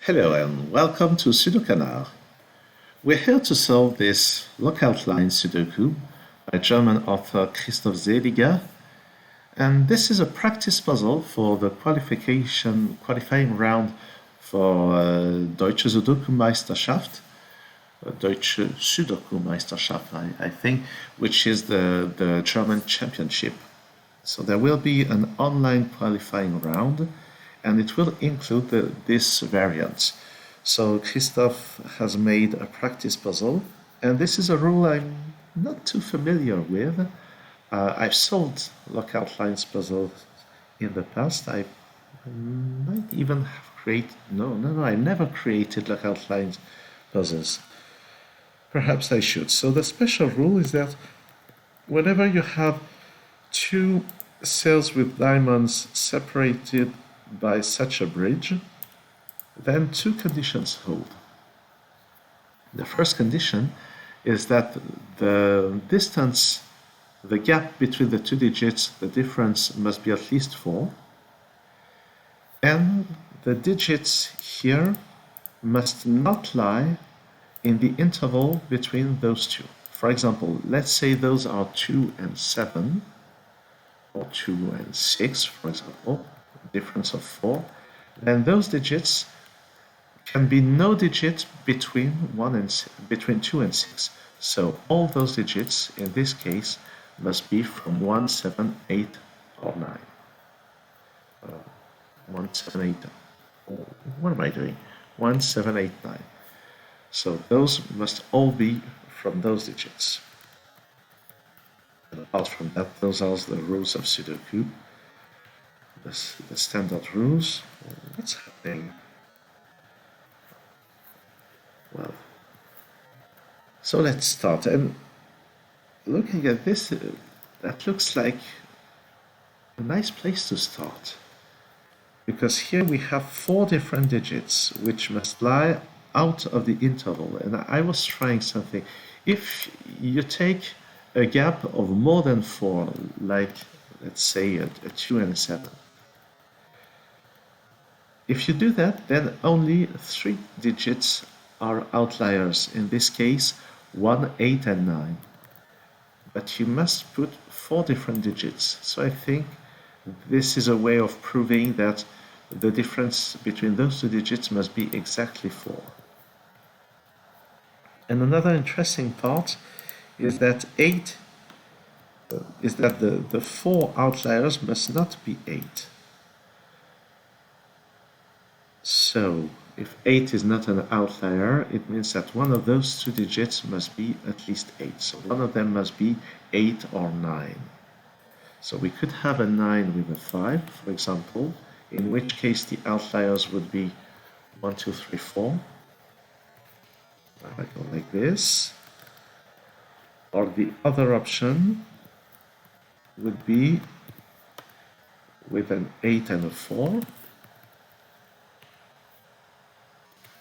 Hello and welcome to SudoKanard. We're here to solve this Lockout line Sudoku by German author Christoph Seeliger, and this is a practice puzzle for the qualifying round for Deutsche Sudoku Meisterschaft, Deutsche Sudoku Meisterschaft, I think, which is the German championship. So there will be an online qualifying round, and it will include this variant. So Christoph has made a practice puzzle, and this is a rule I'm not too familiar with. I've solved lockout lines puzzles in the past. I might even have created, I never created lockout lines puzzles. Perhaps I should. So the special rule is that whenever you have two cells with diamonds separated by such a bridge, then two conditions hold. The first condition is that the distance, the gap between the two digits, the difference must be at least 4, and the digits here must not lie in the interval between those two. For example, let's say those are 2 and 7, or 2 and 6, for example, difference of 4, then those digits can be no digit between 2 and 6. So all those digits in this case must be from 1, 7, 8, or 9. 1, 7, 8. What am I doing? 1, 7, 8, 9. So those must all be from those digits. And apart from that, those are the rules of Sudoku. The standard rules. What's happening? Well, so let's start. And looking at this, that looks like a nice place to start. Because here we have 4 different digits which must lie out of the interval. And I was trying something. If you take a gap of more than 4, like let's say a 2 and a 7, if you do that, then only 3 digits are outliers, in this case 1, 8, and 9. But you must put 4 different digits. So I think this is a way of proving that the difference between those two digits must be exactly 4. And another interesting part is that the 4 outliers must not be 8. So, if 8 is not an outlier, it means that one of those two digits must be at least 8. So one of them must be 8 or 9. So we could have a 9 with a 5, for example, in which case the outliers would be 1, 2, 3, 4. I go like this. Or the other option would be with an 8 and a 4.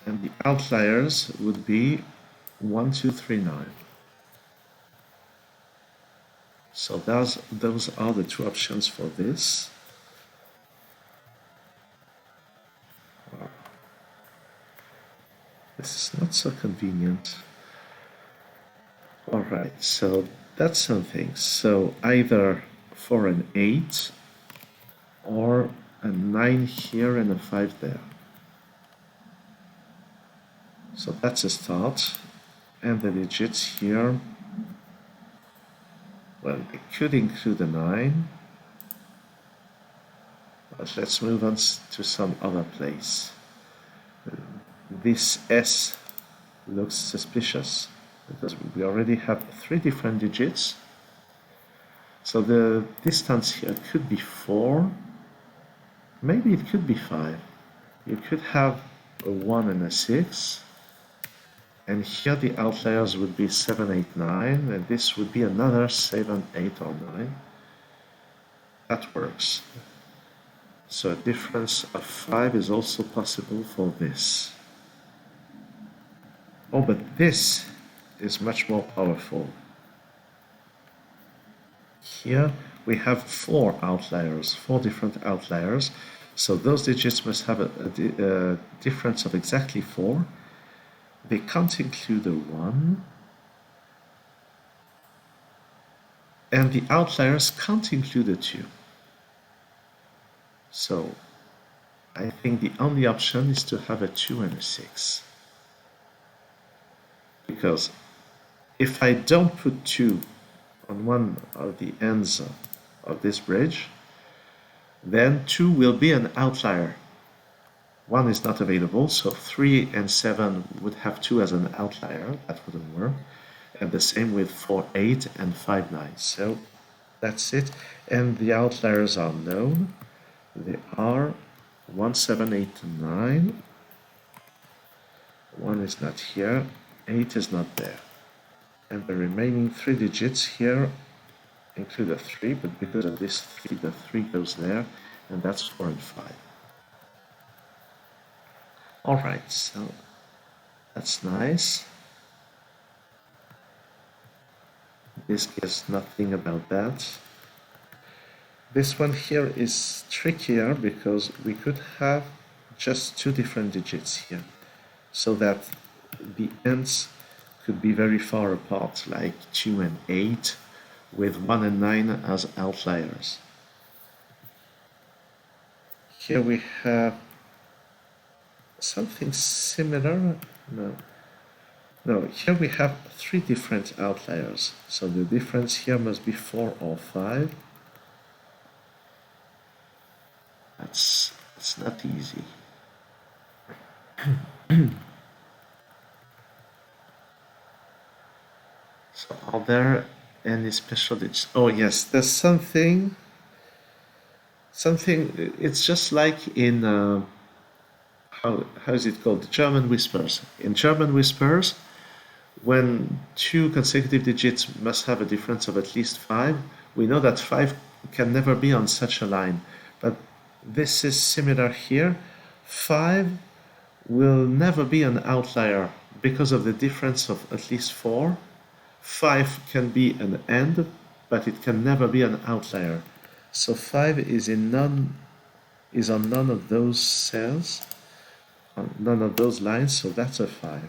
And the outliers would be 1, 2, 3, 9. So those are the two options for this. Wow. This is not so convenient. Alright, so that's something. So either for an 8 or a 9 here and a 5 there. So that's a start, and the digits here, well, it could include a 9, but let's move on to some other place. This S looks suspicious, because we already have 3 different digits, so the distance here could be 4, maybe it could be 5. You could have a 1 and a 6, and here the outliers would be 7, 8, 9, and this would be another 7, 8, or 9. That works. So a difference of 5 is also possible for this. Oh, but this is much more powerful. Here we have 4 outliers, 4 different outliers. So those digits must have a difference of exactly 4. They can't include a 1. And the outliers can't include a 2. So I think the only option is to have a 2 and a 6. Because if I don't put 2 on one of the ends of this bridge, then 2 will be an outlier. 1 is not available, so 3 and 7 would have 2 as an outlier. That wouldn't work. And the same with 4, 8 and 5, 9. So that's it. And the outliers are known. They are 1, 7, 8, 9. 1 is not here. 8 is not there. And the remaining 3 digits here include a 3, but because of this 3, the 3 goes there, and that's 4 and 5. Alright, so that's nice. This gives nothing about that. This one here is trickier because we could have just 2 different digits here, so that the ends could be very far apart, like 2 and 8, with 1 and 9 as outliers. Here we have something similar. No, here we have 3 different outliers. So the difference here must be 4 or 5. That's not easy. So are there any special digits? Oh yes, there's something, it's just like in, how is it called? German whispers. In German whispers, when 2 consecutive digits must have a difference of at least 5, we know that 5 can never be on such a line. But this is similar here. 5 will never be an outlier because of the difference of at least 4. 5 can be an end, but it can never be an outlier. So 5 is on none of those cells, on none of those lines, so that's a 5.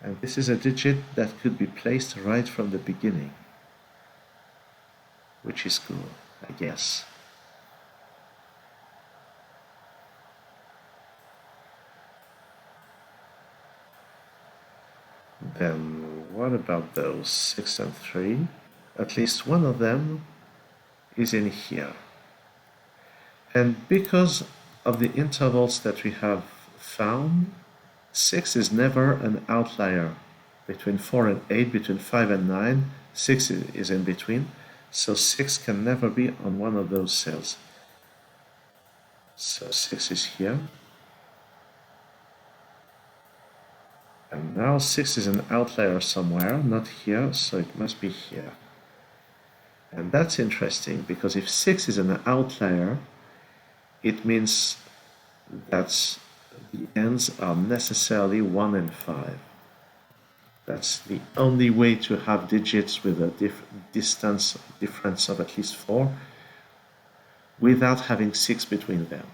And this is a digit that could be placed right from the beginning, which is cool, I guess. Then what about those 6 and 3? At least one of them is in here. And because of the intervals that we have found, 6 is never an outlier. Between 4 and 8, between 5 and 9, 6 is in between. So 6 can never be on one of those cells. So 6 is here. And now 6 is an outlier somewhere, not here, so it must be here. And that's interesting, because if 6 is an outlier, it means that the ends are necessarily 1 and 5. That's the only way to have digits with a difference of at least 4 without having 6 between them.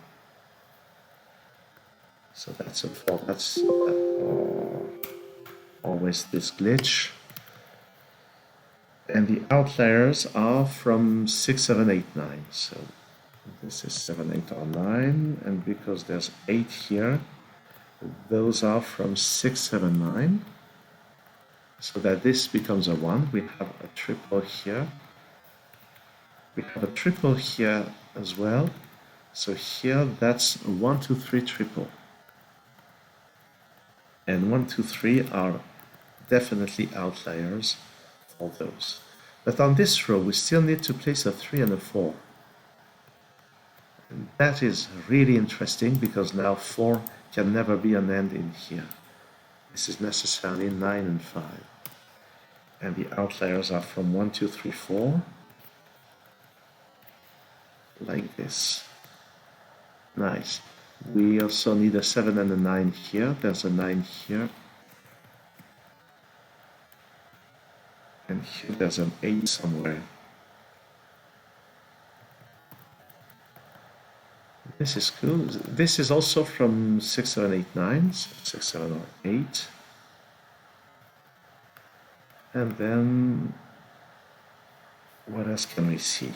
So that's a 4. That's always this glitch. And the outliers are from 6, 7, 8, 9. So this is 7, 8, or 9. And because there's 8 here, those are from 6, 7, 9. So that this becomes a 1. We have a triple here. We have a triple here as well. So here that's a 1, 2, 3 triple. And 1, 2, 3 are definitely outliers for those. But on this row, we still need to place a 3 and a 4. And that is really interesting because now 4 can never be an end in here. This is necessarily 9 and 5. And the outliers are from 1, 2, 3, 4. Like this. Nice. We also need a 7 and a 9 here. There's a 9 here. And here there's an 8 somewhere. This is cool. This is also from 6, 7, 8, 9, 6, 7, or 8. And then, what else can we see?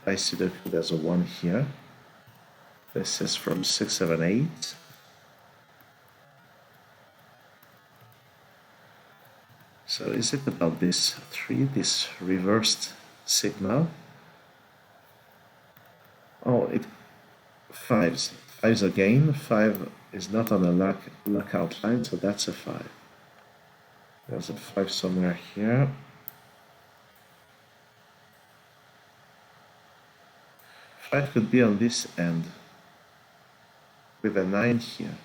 By Sudoku, there's a 1 here. This is from 6, 7, 8. So is it about this 3, this reversed sigma? Oh, it 5s. 5s again. 5 is not on a lockout line, so that's a 5. There's a 5 somewhere here. 5 could be on this end with a 9 here.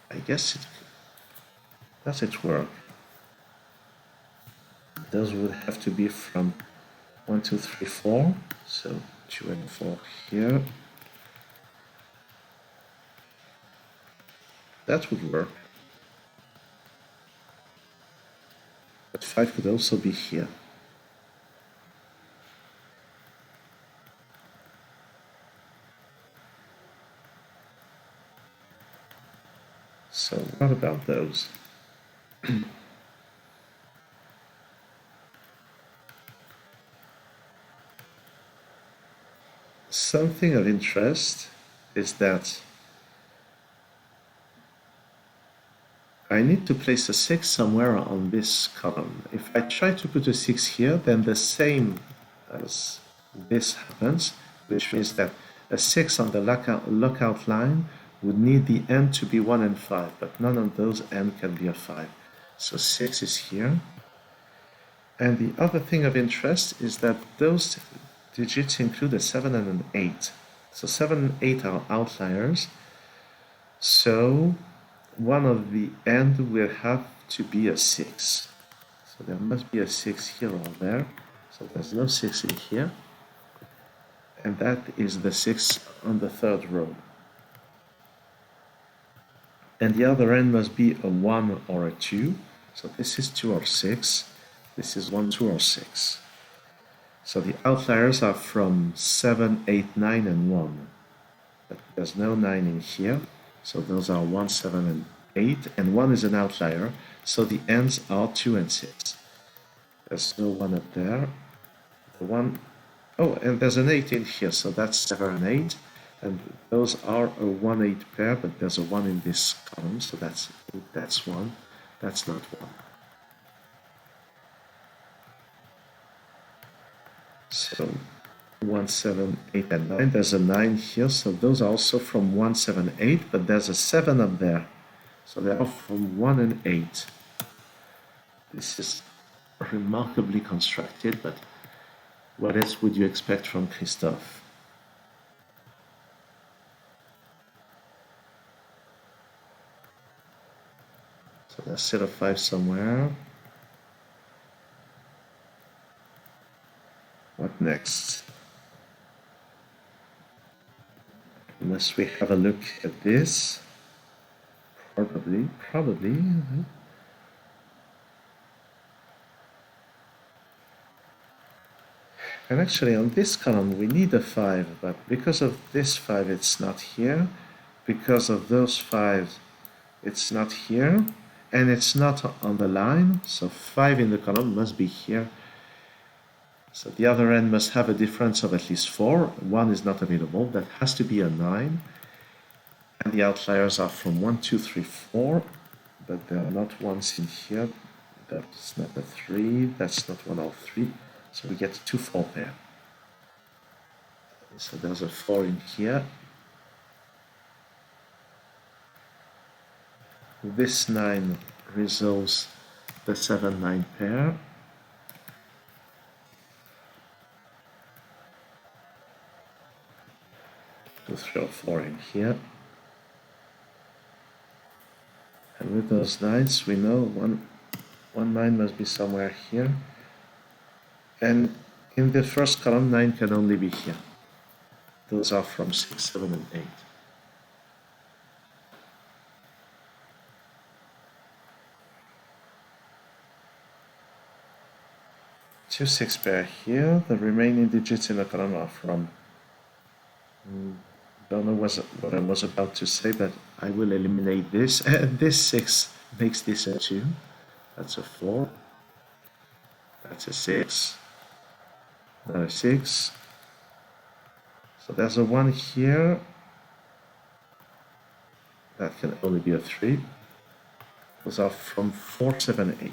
I guess it does it work? Those would have to be from 1, 2, 3, 4. So 2 and 4 here. That would work. But 5 could also be here. So what about those? Something of interest is that I need to place a 6 somewhere on this column. If I try to put a 6 here, then the same as this happens, which means that a 6 on the lockout line would need the end to be 1 and 5, but none of those end can be a 5. So 6 is here. And the other thing of interest is that those digits include a 7 and an 8. So 7 and 8 are outliers. So one of the end will have to be a 6. So there must be a 6 here or there. So there's no 6 in here. And that is the 6 on the third row. And the other end must be a 1 or a 2. So this is 2 or 6. This is 1, 2, or 6. So the outliers are from 7, 8, 9, and 1. But there's no 9 in here. So those are 1, 7, and 8. And 1 is an outlier. So the ends are 2 and 6. There's no 1 up there. The 1... Oh, and there's an 8 in here. So that's 7 and 8. And those are a 1, 8 pair, but there's a 1 in this column. So that's 1. That's not 1. So 1, 7, 8, and 9. There's a 9 here, so those are also from 1, 7, 8, but there's a 7 up there. So they are from 1 and 8. This is remarkably constructed, but what else would you expect from Christoph? So there's a set of 5 somewhere. What next? Unless we have a look at this. Probably. And actually on this column we need a 5, but because of this 5 it's not here. Because of those 5 it's not here. And it's not on the line, so 5 in the column must be here. So the other end must have a difference of at least 4. 1 is not available. That has to be a 9. And the outliers are from 1, 2, 3, 4. But there are not ones in here. That's not a 3. That's not 1 or 3. So we get 2, 4 pair. So there's a 4 in here. This 9 resolves the 7, 9 pair. Two, 3, or 4 in here. And with those 9s, we know one 9 must be somewhere here. And in the first column, 9 can only be here. Those are from 6, 7, and 8. two 6 pair here. The remaining digits in the column are from, don't know what I was about to say, but I will eliminate this. And this 6 makes this a 2. That's a 4. That's a 6. Another 6. So there's a 1 here. That can only be a 3. Those are from 4, 7, 8.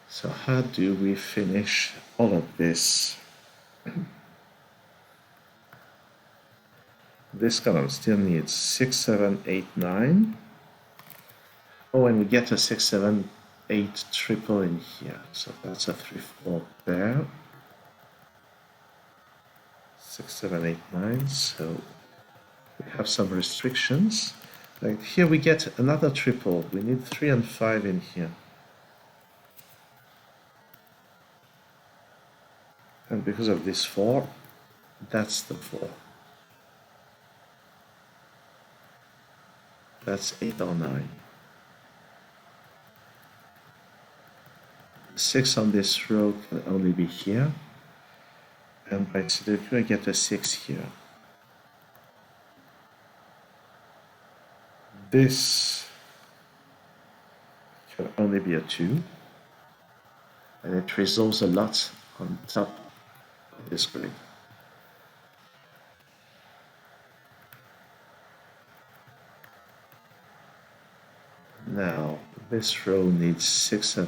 So how do we finish all of this? This column still needs 6, 7, 8, 9. Oh, and we get a 6, 7, 8 triple in here. So that's a 3, 4 pair. 6, 7, 8, 9. So we have some restrictions. Like here we get another triple. We need 3 and 5 in here. And because of this 4, that's the 4. That's 8 or 9. 6 on this row can only be here. And by Sudoku I get a 6 here. This can only be a 2. And it resolves a lot on top of this grid. Now, this row needs 6,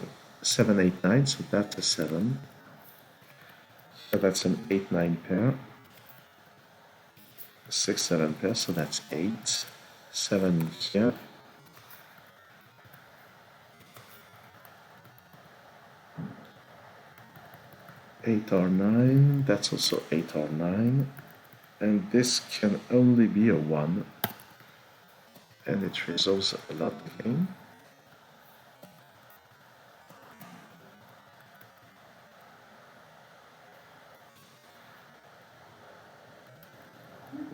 7, 8, 9, so that's a 7. So that's an 8, 9 pair. 6, 7 pair, so that's 8. 7 here. Eight or 9, that's also 8 or 9. And this can only be a 1. And it resolves a lot again.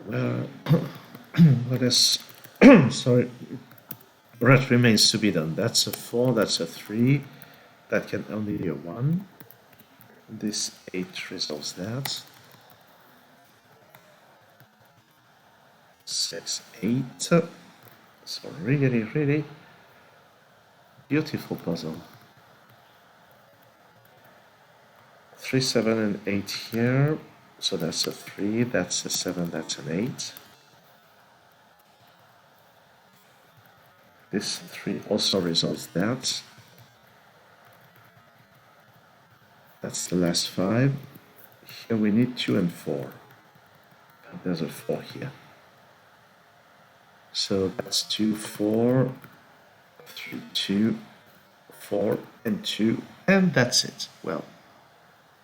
Well, what is sorry, what remains to be done? That's a 4, that's a 3, that can only be a 1. This 8 resolves that. 6, 8. So really, really beautiful puzzle. 3, 7, and 8 here. So that's a 3, that's a 7, that's an 8. This 3 also resolves that. That's the last 5. Here we need 2 and 4. And there's a 4 here. So that's 2, 4, 3, 2, 4, and 2, and that's it. Well,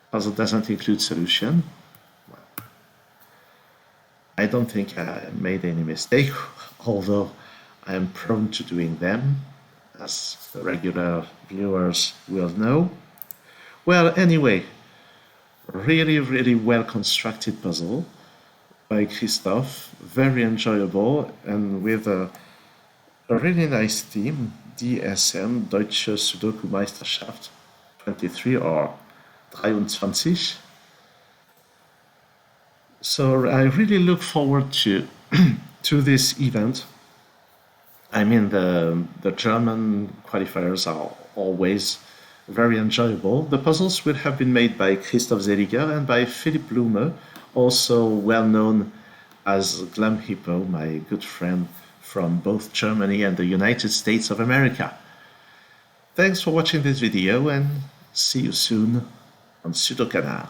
puzzle doesn't include solution. Well, I don't think I made any mistake, although I am prone to doing them, as the regular viewers will know. Well, anyway, really, really well constructed puzzle by Christoph, very enjoyable, and with a really nice theme, DSM, Deutsche Sudoku Meisterschaft 23 or 23. So I really look forward to to this event. I mean, the German qualifiers are always very enjoyable. The puzzles will have been made by Christoph Seeliger and by Philipp Blume, also well known as Glam Hippo, my good friend from both Germany and the United States of America. Thanks for watching this video and see you soon on SudoKanard.